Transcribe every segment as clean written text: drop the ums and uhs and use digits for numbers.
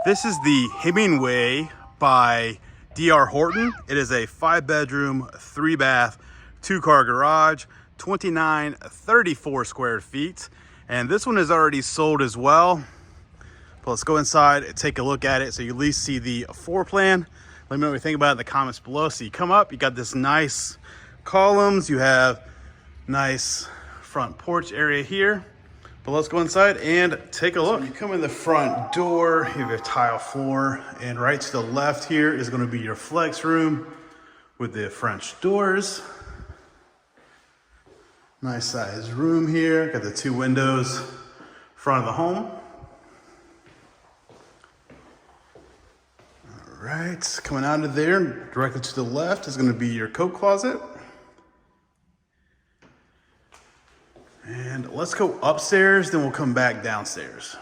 This is the Hemingway by DR Horton. It is a 5-bedroom, 3-bath, 2-car garage, 2934 square feet. And this one is already sold as well. But let's go inside and take a look at it so you at least see the floor plan. Let me know what you think about it in the comments below. So you come up, you got this nice columns, you have nice front porch area here. But let's go inside and take a look. So you come in the front door, you have a tile floor, and right to the left here is going to be your flex room with the French doors. Nice size room here. Got the 2 windows front of the home. All right, coming out of there, directly to the left is going to be your coat closet. And let's go upstairs, then we'll come back downstairs.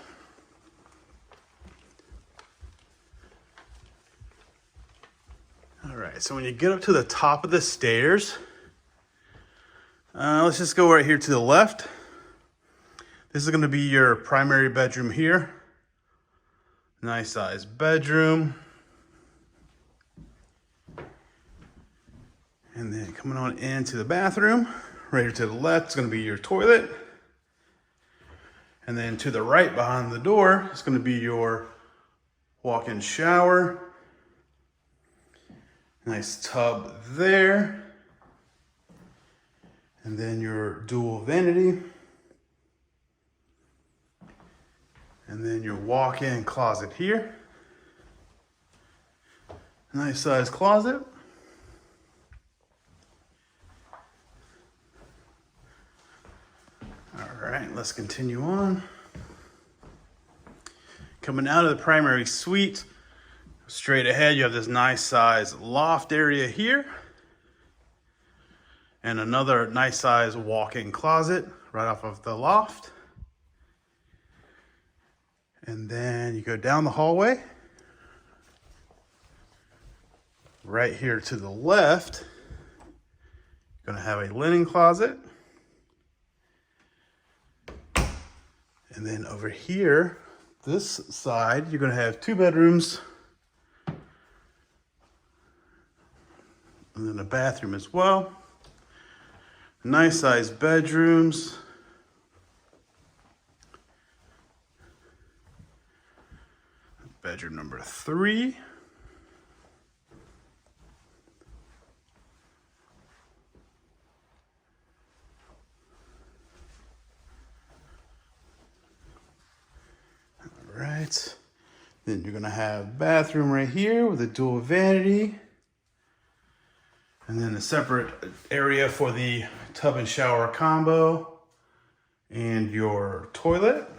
All right, so when you get up to the top of the stairs, let's just go right here to the left. This is going to be your primary bedroom here. Nice size bedroom. And then coming on into the bathroom. Right here to the left is going to be your toilet. And then to the right behind the door is going to be your walk-in shower. Nice tub there. And then your dual vanity. And then your walk-in closet here. Nice size closet. All right, let's continue on. Coming out of the primary suite, straight ahead, you have this nice size loft area here. And another nice size walk-in closet right off of the loft. And then you go down the hallway. Right here to the left, you're gonna have a linen closet. And then over here, this side, you're going to have 2 bedrooms. And then a bathroom as well. Nice sized bedrooms. Bedroom number 3. Right, then you're gonna have bathroom right here with a dual vanity, and then a separate area for the tub and shower combo and your toilet.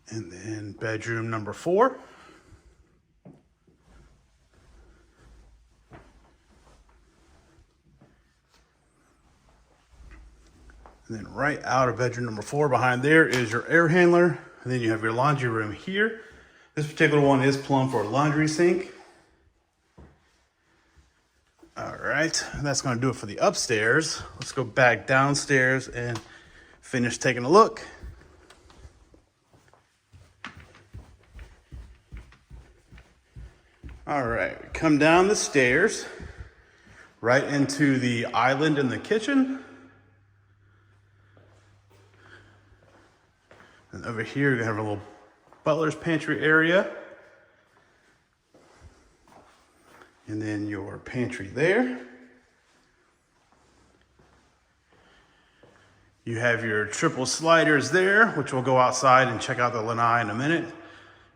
And then bedroom number 4. And then right out of bedroom number 4 behind there is your air handler. And then you have your laundry room here. This particular one is plumbed for a laundry sink. All right, that's gonna do it for the upstairs. Let's go back downstairs and finish taking a look. All right, come down the stairs, right into the island in the kitchen. And over here, you have a little butler's pantry area. And then your pantry there. You have your triple sliders there, which we'll go outside and check out the lanai in a minute.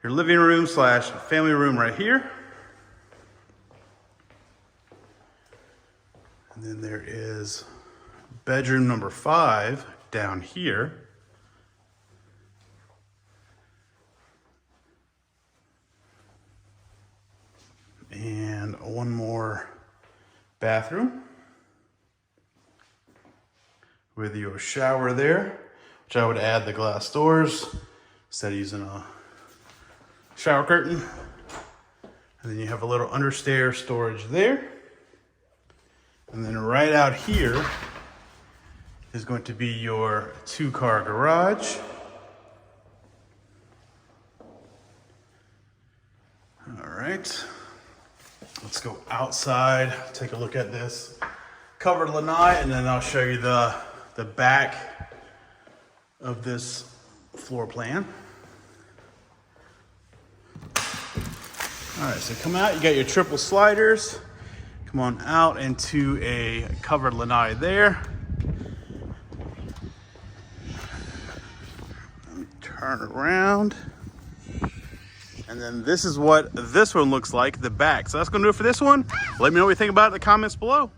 Your living room / family room right here. And then there is bedroom number 5 down here. And one more bathroom with your shower there, which I would add the glass doors instead of using a shower curtain. And then you have a little understair storage there. And then right out here is going to be your 2-car garage. All right, let's go outside, take a look at this covered lanai, and then I'll show you the back of this floor plan. All right, so come out, you got your triple sliders. Come on out into a covered lanai there. Let me turn around. And then this is what this one looks like, the back. So that's gonna do it for this one. Let me know what you think about it in the comments below.